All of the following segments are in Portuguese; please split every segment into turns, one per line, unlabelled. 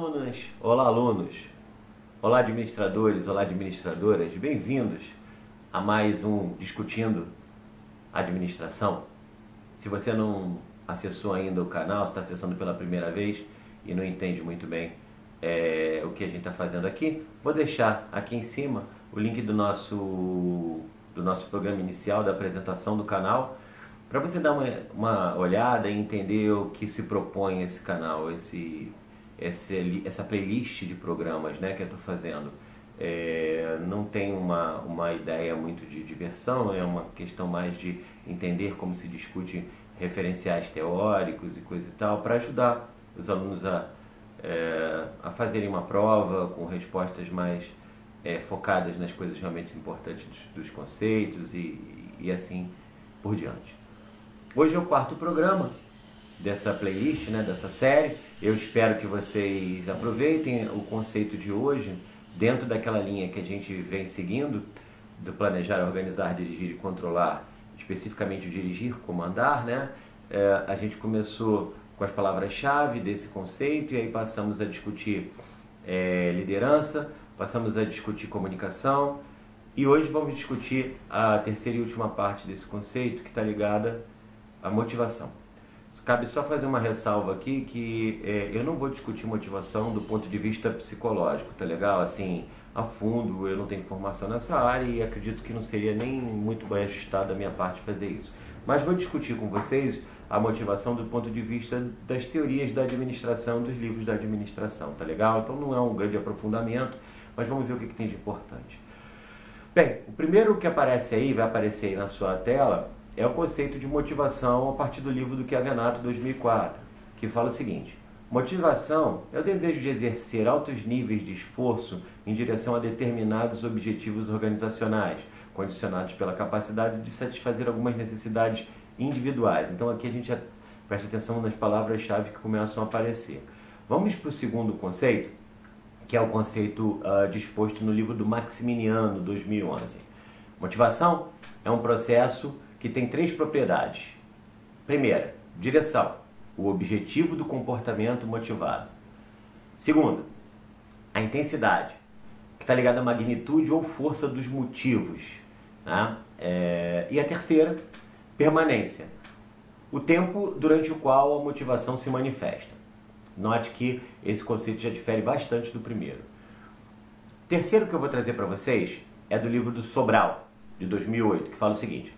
alunas, olá alunos, olá administradores, olá administradoras, bem-vindos a mais um Discutindo Administração. Se você não acessou ainda o canal, está acessando pela primeira vez e não entende muito bem o que a gente está fazendo aqui, vou deixar aqui em cima o link do nosso programa inicial da apresentação do canal, para você dar uma olhada e entender o que se propõe esse canal, essa playlist de programas, né, que eu estou fazendo. Não tem uma ideia muito de diversão, é uma questão mais de entender como se discute referenciais teóricos e coisa e tal, para ajudar os alunos a fazerem uma prova com respostas mais focadas nas coisas realmente importantes dos conceitos e assim por diante. Hoje é o quarto programa dessa playlist, né, dessa série. Eu espero que vocês aproveitem o conceito de hoje dentro daquela linha que a gente vem seguindo, do planejar, organizar, dirigir e controlar, especificamente o dirigir, comandar, né? A gente começou com as palavras-chave desse conceito e aí passamos a discutir liderança, passamos a discutir comunicação e hoje vamos discutir a terceira e última parte desse conceito, que está ligada à motivação. Cabe só fazer uma ressalva aqui que eu não vou discutir motivação do ponto de vista psicológico, tá legal? Assim, a fundo, eu não tenho formação nessa área e acredito que não seria nem muito bem ajustado da minha parte fazer isso. Mas vou discutir com vocês a motivação do ponto de vista das teorias da administração, dos livros da administração, tá legal? Então não é um grande aprofundamento, mas vamos ver o que tem de importante. Bem, o primeiro que aparece aí, vai aparecer aí na sua tela, é o conceito de motivação a partir do livro do Chiavenato 2004, que fala o seguinte: motivação é o desejo de exercer altos níveis de esforço em direção a determinados objetivos organizacionais, condicionados pela capacidade de satisfazer algumas necessidades individuais. Então aqui a gente já presta atenção nas palavras-chave que começam a aparecer. Vamos para o segundo conceito, que é o conceito disposto no livro do Maximiniano, 2011. Motivação é um processo que tem três propriedades. Primeira, direção, o objetivo do comportamento motivado. Segunda, a intensidade, que está ligada à magnitude ou força dos motivos, né? E a terceira, permanência, o tempo durante o qual a motivação se manifesta. Note que esse conceito já difere bastante do primeiro. O terceiro que eu vou trazer para vocês é do livro do Sobral, de 2008, que fala o seguinte: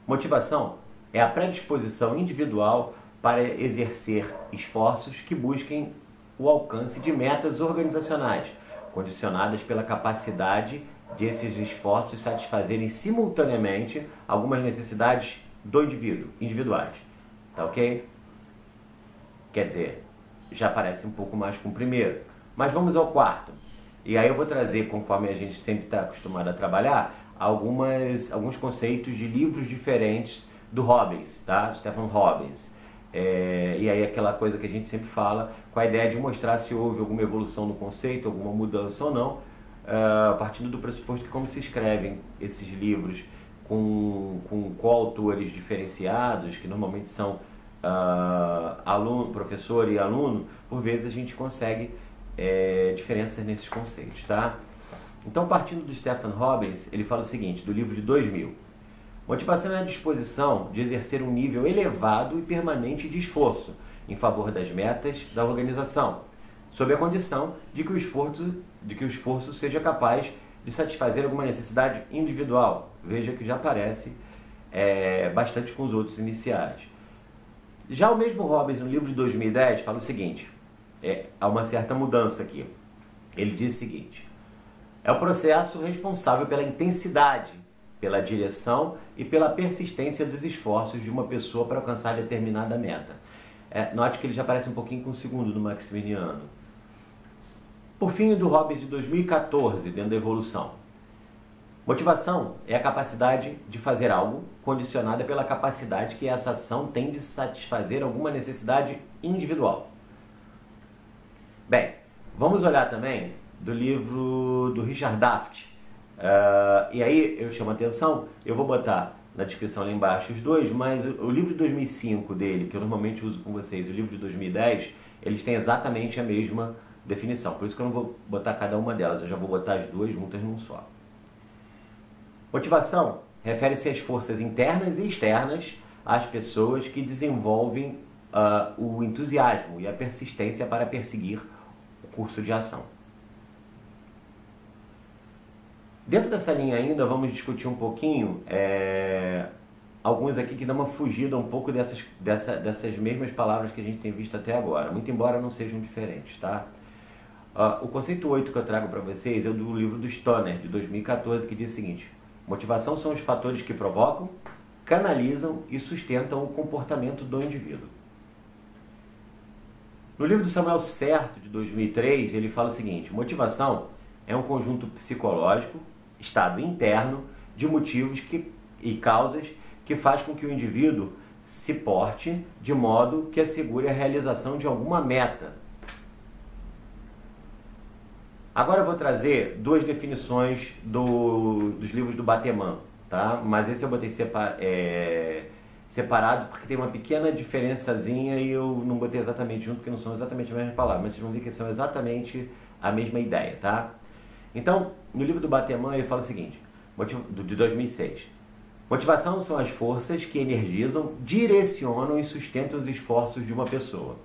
motivação é a predisposição individual para exercer esforços que busquem o alcance de metas organizacionais, condicionadas pela capacidade de esses esforços satisfazerem simultaneamente algumas necessidades do indivíduo, individuais. Tá ok? Quer dizer, já parece um pouco mais com o primeiro. Mas vamos ao quarto. E aí eu vou trazer, conforme a gente sempre está acostumado a trabalhar, alguns conceitos de livros diferentes do Robbins, tá? Stephen Robbins. E aí aquela coisa que a gente sempre fala, com a ideia de mostrar se houve alguma evolução no conceito, alguma mudança ou não, partindo do pressuposto que como se escrevem esses livros com coautores diferenciados, que normalmente são professor e aluno, por vezes a gente consegue diferenças nesses conceitos, tá? Então, partindo do Stephen Robbins, ele fala o seguinte, do livro de 2000. Motivação é a disposição de exercer um nível elevado e permanente de esforço em favor das metas da organização, sob a condição de que o esforço seja capaz de satisfazer alguma necessidade individual. Veja que já parece bastante com os outros iniciais. Já o mesmo Robbins, no livro de 2010, fala o seguinte, há uma certa mudança aqui. Ele diz o seguinte: é o processo responsável pela intensidade, pela direção e pela persistência dos esforços de uma pessoa para alcançar determinada meta. Note que ele já parece um pouquinho com o segundo do Maximiniano. Por fim, do Robbins de 2014, dentro da evolução. Motivação é a capacidade de fazer algo condicionada pela capacidade que essa ação tem de satisfazer alguma necessidade individual. Bem, vamos olhar também do livro do Richard Daft. E aí eu chamo a atenção, eu vou botar na descrição lá embaixo os dois, mas o livro de 2005 dele, que eu normalmente uso com vocês, o livro de 2010, eles têm exatamente a mesma definição. Por isso que eu não vou botar cada uma delas, eu já vou botar as duas juntas num só. Motivação refere-se às forças internas e externas às pessoas que desenvolvem o entusiasmo e a persistência para perseguir o curso de ação. Dentro dessa linha ainda, vamos discutir um pouquinho alguns aqui que dão uma fugida um pouco dessas mesmas palavras que a gente tem visto até agora, muito embora não sejam diferentes, tá? O conceito 8 que eu trago para vocês é do livro do Stoner, de 2014, que diz o seguinte: motivação são os fatores que provocam, canalizam e sustentam o comportamento do indivíduo. No livro do Samuel Certo, de 2003, ele fala o seguinte: motivação é um conjunto psicológico, estado interno, de motivos e causas que faz com que o indivíduo se porte de modo que assegure a realização de alguma meta. Agora eu vou trazer duas definições dos livros do Bateman, tá? Mas esse eu botei separado porque tem uma pequena diferençazinha e eu não botei exatamente junto, porque não são exatamente as mesmas palavras, mas vocês vão ver que são exatamente a mesma ideia, tá? Então, no livro do Bateman ele fala o seguinte, de 2006, motivação são as forças que energizam, direcionam e sustentam os esforços de uma pessoa.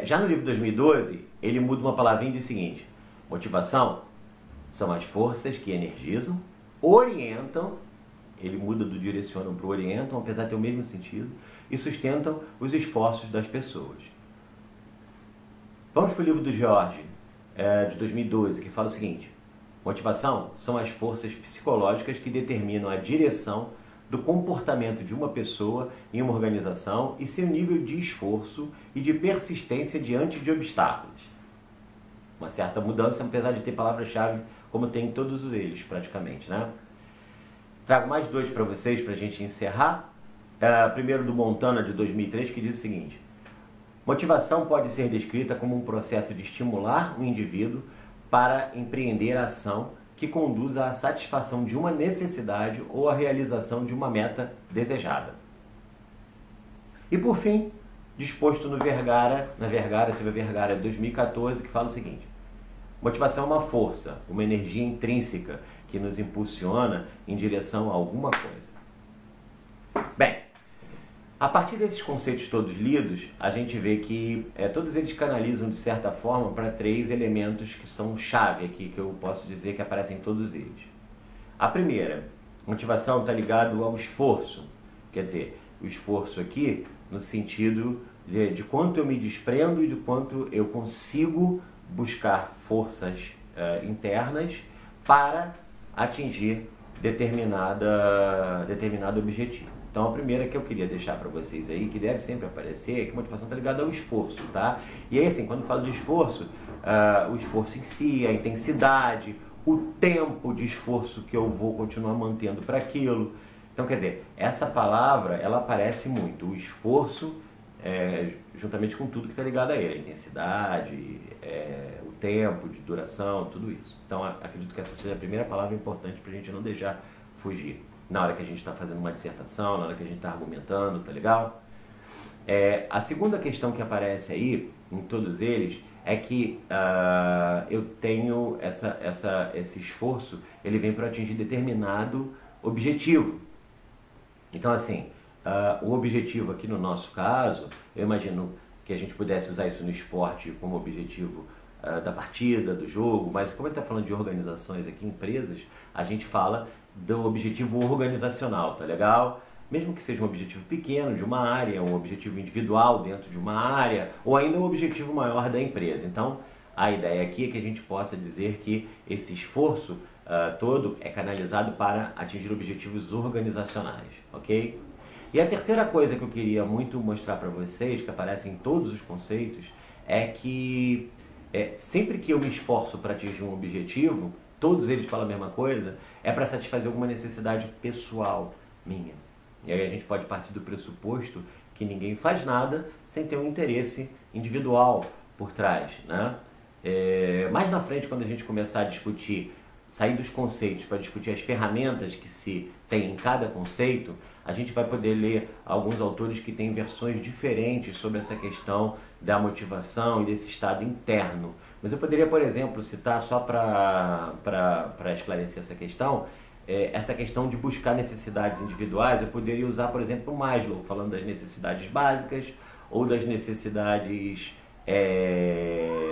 Já no livro de 2012, ele muda uma palavrinha e diz o seguinte: motivação são as forças que energizam, orientam, ele muda do direcionam para o orientam, apesar de ter o mesmo sentido, e sustentam os esforços das pessoas. Vamos para o livro do George, de 2012, que fala o seguinte: motivação são as forças psicológicas que determinam a direção do comportamento de uma pessoa em uma organização e seu nível de esforço e de persistência diante de obstáculos. Uma certa mudança, apesar de ter palavras-chave como tem em todos eles, praticamente, né? Trago mais dois para vocês, para a gente encerrar. Primeiro do Montana, de 2003, que diz o seguinte: motivação pode ser descrita como um processo de estimular o indivíduo para empreender a ação que conduza à satisfação de uma necessidade ou à realização de uma meta desejada. E por fim, disposto na Silva Vergara, de 2014, que fala o seguinte: motivação é uma força, uma energia intrínseca que nos impulsiona em direção a alguma coisa. Bem, a partir desses conceitos todos lidos, a gente vê que todos eles canalizam de certa forma para três elementos que são chave aqui, que eu posso dizer que aparecem em todos eles. A primeira, motivação está ligado ao esforço, quer dizer, o esforço aqui no sentido de quanto eu me desprendo e de quanto eu consigo buscar forças internas para atingir determinado objetivo. Então a primeira que eu queria deixar para vocês aí, que deve sempre aparecer, é que a motivação está ligada ao esforço, tá? E aí assim, quando eu falo de esforço, o esforço em si, a intensidade, o tempo de esforço que eu vou continuar mantendo para aquilo. Então quer dizer, essa palavra, ela aparece muito, o esforço, juntamente com tudo que está ligado a ele, a intensidade, o tempo de duração, tudo isso. Então acredito que essa seja a primeira palavra importante para a gente não deixar fugir. Na hora que a gente está fazendo uma dissertação, na hora que a gente está argumentando, tá legal? A segunda questão que aparece aí, em todos eles, é que eu tenho esse esforço, ele vem para atingir determinado objetivo. Então assim, o objetivo aqui no nosso caso, eu imagino que a gente pudesse usar isso no esporte como objetivo da partida, do jogo, mas como a gente está falando de organizações aqui, empresas, a gente fala do objetivo organizacional, tá legal? Mesmo que seja um objetivo pequeno de uma área, um objetivo individual dentro de uma área, ou ainda um objetivo maior da empresa. Então, a ideia aqui é que a gente possa dizer que esse esforço todo é canalizado para atingir objetivos organizacionais, ok? E a terceira coisa que eu queria muito mostrar para vocês, que aparece em todos os conceitos, é que sempre que eu me esforço para atingir um objetivo, todos eles falam a mesma coisa, é para satisfazer alguma necessidade pessoal minha. E aí a gente pode partir do pressuposto que ninguém faz nada sem ter um interesse individual por trás, né? Mais na frente, quando a gente começar a discutir sair dos conceitos para discutir as ferramentas que se tem em cada conceito, a gente vai poder ler alguns autores que têm versões diferentes sobre essa questão da motivação e desse estado interno. Mas eu poderia, por exemplo, citar, só para esclarecer essa questão de buscar necessidades individuais. Eu poderia usar, por exemplo, o Maslow, falando das necessidades básicas ou das necessidades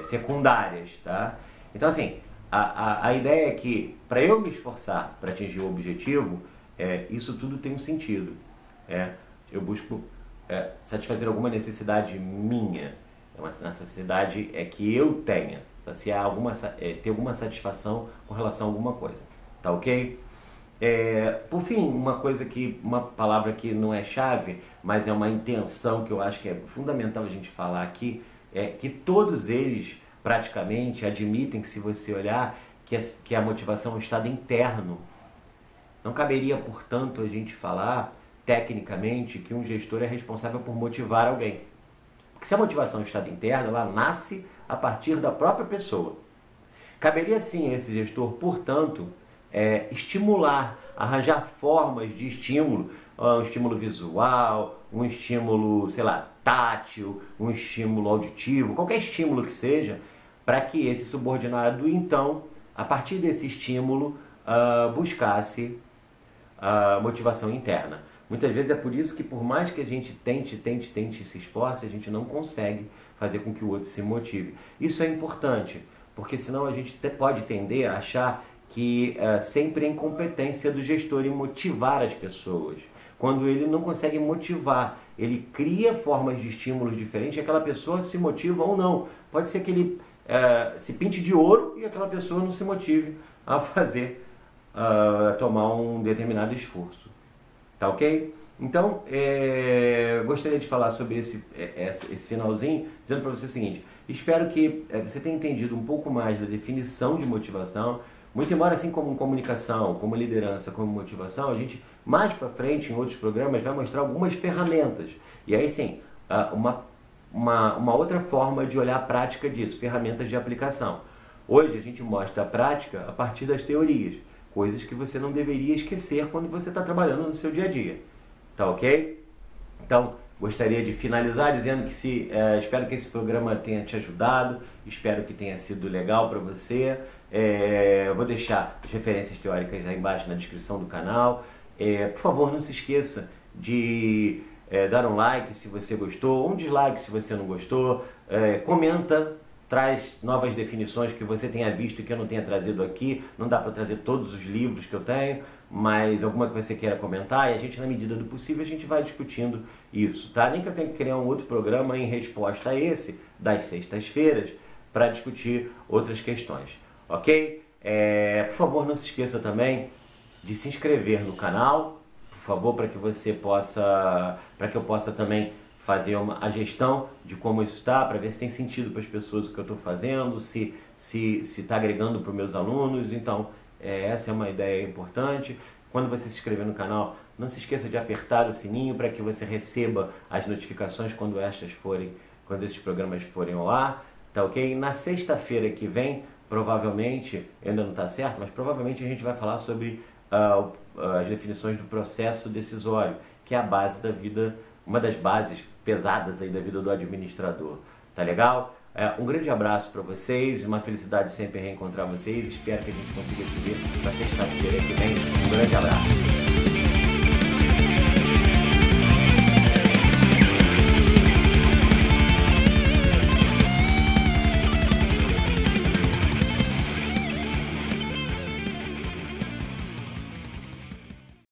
secundárias, tá? Então, assim, a ideia é que, para eu me esforçar para atingir o objetivo, isso tudo tem um sentido. Eu busco satisfazer alguma necessidade minha, uma necessidade que eu tenha, saciar ter alguma satisfação com relação a alguma coisa, tá ok? Por fim, uma palavra que não é chave, mas é uma intenção que eu acho que é fundamental a gente falar aqui, é que todos eles praticamente admitem que, se você olhar, que a motivação é um estado interno. Não caberia, portanto, a gente falar tecnicamente que um gestor é responsável por motivar alguém. Porque se a motivação é um estado interno, ela nasce a partir da própria pessoa. Caberia sim a esse gestor, portanto, estimular, arranjar formas de estímulo, um estímulo visual, um estímulo, sei lá, tátil, um estímulo auditivo, qualquer estímulo que seja, para que esse subordinado, então, a partir desse estímulo, buscasse a motivação interna. Muitas vezes é por isso que, por mais que a gente tente e se esforce, a gente não consegue fazer com que o outro se motive. Isso é importante, porque senão a gente pode tender a achar que sempre é incompetência do gestor em motivar as pessoas. Quando ele não consegue motivar, ele cria formas de estímulos diferentes e aquela pessoa se motiva ou não. Pode ser que ele se pinte de ouro e aquela pessoa não se motive a tomar um determinado esforço. Tá ok? Então, gostaria de falar sobre esse finalzinho, dizendo para você o seguinte: espero que você tenha entendido um pouco mais da definição de motivação. Muito embora, assim como comunicação, como liderança, como motivação, a gente mais para frente, em outros programas, vai mostrar algumas ferramentas. E aí sim, uma outra forma de olhar a prática disso, ferramentas de aplicação. Hoje a gente mostra a prática a partir das teorias, coisas que você não deveria esquecer quando você está trabalhando no seu dia a dia. Tá ok? Então, gostaria de finalizar dizendo que espero que esse programa tenha te ajudado, espero que tenha sido legal para você. Eu vou deixar as referências teóricas aí embaixo na descrição do canal. Por favor, não se esqueça de dar um like se você gostou, um dislike se você não gostou, comenta, traz novas definições que você tenha visto e que eu não tenha trazido aqui. Não dá para trazer todos os livros que eu tenho, mas alguma que você queira comentar, e a gente, na medida do possível, a gente vai discutindo isso, tá? Nem que eu tenha que criar um outro programa em resposta a esse, das sextas-feiras, para discutir outras questões, ok? Por favor, não se esqueça também de se inscrever no canal, por favor, para que eu possa também fazer a gestão de como isso está, para ver se tem sentido para as pessoas o que eu estou fazendo, se está agregando para os meus alunos. Então, essa é uma ideia importante. Quando você se inscrever no canal, não se esqueça de apertar o sininho para que você receba as notificações quando esses programas forem ao ar, tá ok? Na sexta-feira que vem, provavelmente, ainda não está certo, mas provavelmente a gente vai falar sobre as definições do processo decisório, que é a base da vida, uma das bases pesadas aí da vida do administrador. Tá legal? Um grande abraço para vocês, uma felicidade sempre reencontrar vocês. Espero que a gente consiga se ver na sexta-feira que vem. Um grande abraço.